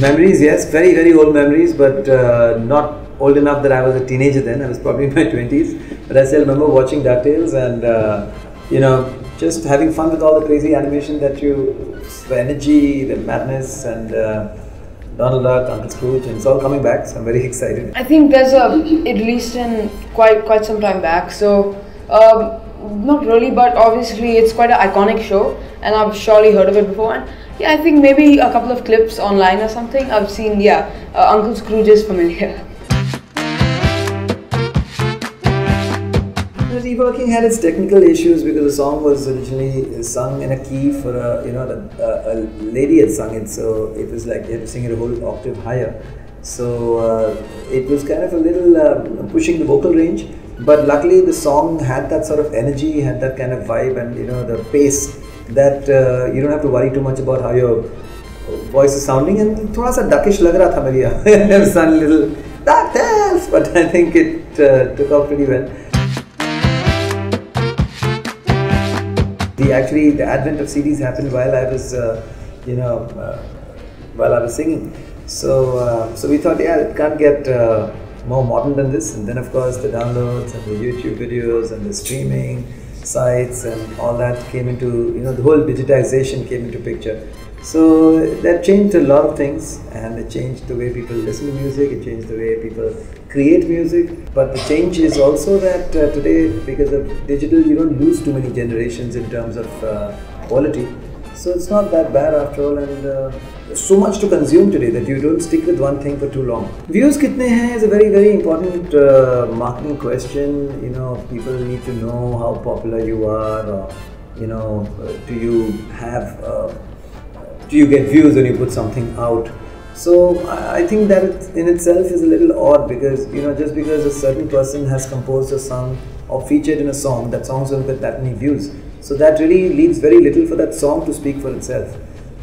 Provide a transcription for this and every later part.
Memories, yes, very, very old memories, but not old enough that I was a teenager then. I was probably in my 20s. But I still remember watching DuckTales and, just having fun with all the crazy animation the energy, the madness, and Donald Duck, Uncle Scrooge, and it's all coming back, so I'm very excited. I think it released in quite some time back, so not really, but obviously it's quite an iconic show, and I've surely heard of it before. And yeah, I think maybe a couple of clips online or something I've seen. Yeah, Uncle Scrooge is familiar. Reworking had its technical issues because the song was originally sung in a key for a lady had sung it, so it was like they had to sing it a whole octave higher. So it was kind of a little pushing the vocal range, but luckily the song had that sort of energy, had that kind of vibe, and the pace that you don't have to worry too much about how your voice is sounding. And thoda sa duckish lag raha tha meri son little DuckTales, but I think it took off pretty well. The advent of CDs happened while I was, while I was singing. So we thought, yeah, it can't get more modern than this. And then, of course, the downloads and the YouTube videos and the streaming sites and all that came into, the whole digitization came into picture. So that changed a lot of things, and it changed the way people listen to music, it changed the way people create music. But the change is also that today, because of digital, you don't lose too many generations in terms of quality. So it's not that bad after all, and there's so much to consume today that you don't stick with one thing for too long. Views kitne hain is a very, very important marketing question. People need to know how popular you are, or do you get views when you put something out? So I think that in itself is a little odd, because just because a certain person has composed a song or featured in a song, that song won't get that many views. So that really leaves very little for that song to speak for itself.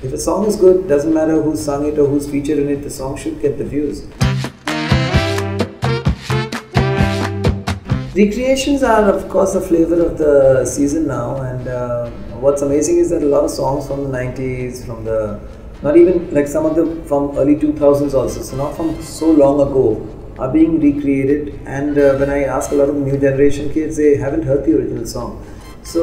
If a song is good, doesn't matter who sung it or who's featured in it, the song should get the views. Recreations are, of course, a flavor of the season now, and what's amazing is that a lot of songs from the 90s, not even like some of them from early 2000s also, so not from so long ago, are being recreated. And when I ask a lot of new generation kids, they haven't heard the original song. So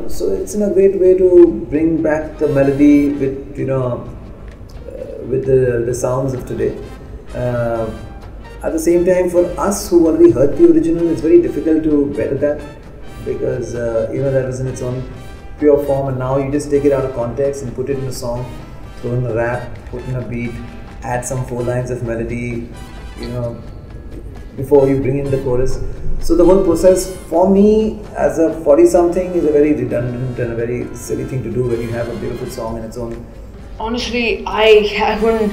it's in a great way to bring back the melody with with the sounds of today. At the same time, for us who already heard the original, it's very difficult to better that, because that was in its own pure form, and now you just take it out of context and put it in a song, throw in a rap, put in a beat, add some 4 lines of melody, before you bring in the chorus. So the whole process, for me as a 40-something, is a very redundant and a very silly thing to do when you have a beautiful song in its own. Honestly, I haven't,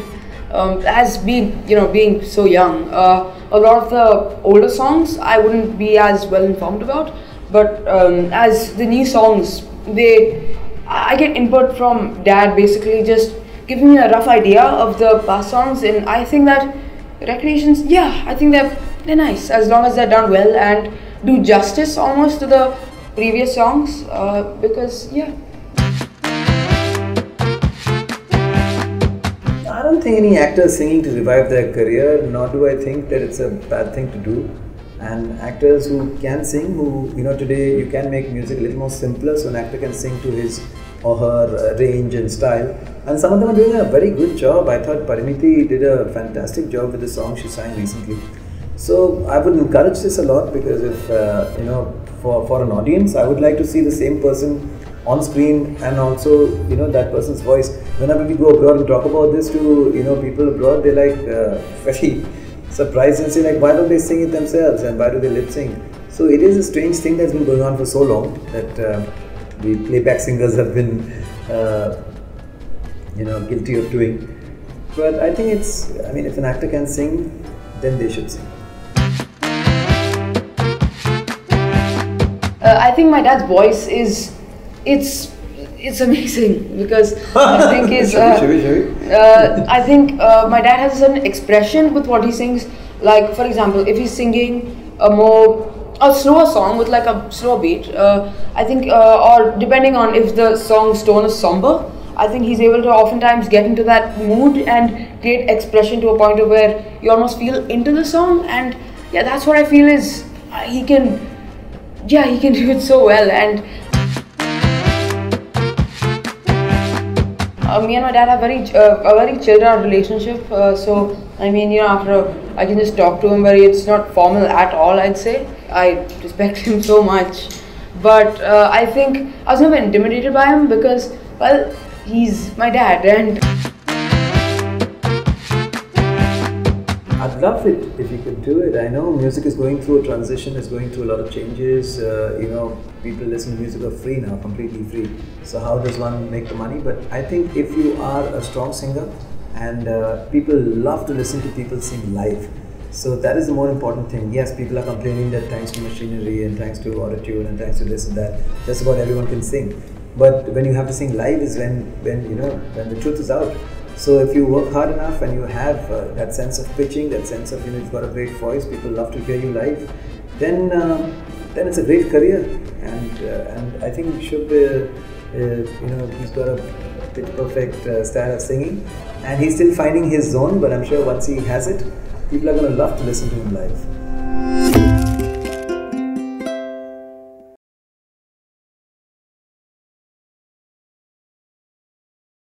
as being so young, a lot of the older songs I wouldn't be as well informed about, but as the new songs, I get input from Dad, basically just giving me a rough idea of the past songs, and I think that recreations, yeah, I think they're nice as long as they're done well and do justice almost to the previous songs, because yeah. I don't think any actor is singing to revive their career, nor do I think that it's a bad thing to do. And actors who can sing, today you can make music a little more simpler, so an actor can sing to his or her range and style. And some of them are doing a very good job. I thought Parimiti did a fantastic job with the song she sang recently. So I would encourage this a lot, because if, for an audience, I would like to see the same person on screen and also, that person's voice. Whenever we go abroad and talk about this to, people abroad, they're like very surprised and say like, why don't they sing it themselves and why do they lip sync? So it is a strange thing that's been going on for so long that the playback singers have been, guilty of doing. But I think if an actor can sing, then they should sing. I think my dad's voice it's amazing, because I think I think my dad has an expression with what he sings. Like, for example, if he's singing a slower song with like a slower beat, I think, or depending on if the song's tone is somber, I think he's able to oftentimes get into that mood and create expression to a point of where you almost feel into the song. And yeah, that's what I feel is he can do it so well. And me and my dad have a very chilled out relationship. So I mean, after I can just talk to him it's not formal at all. I'd say I respect him so much, but I think I was never intimidated by him because, well, he's my dad, and I'd love it if you could do it. I know music is going through a transition, it's going through a lot of changes. People listen to music for free now, completely free. So how does one make the money? But I think if you are a strong singer, and people love to listen to people sing live. So that is the more important thing. Yes, people are complaining that thanks to machinery and thanks to autotune and thanks to this and that, just about everyone can sing. But when you have to sing live is when the truth is out. So if you work hard enough and you have that sense of pitching, that sense of you've got a great voice, people love to hear you live, then it's a great career. And I think Shubh, he's got a pitch perfect style of singing, and he's still finding his zone. But I'm sure once he has it, people are going to love to listen to him live.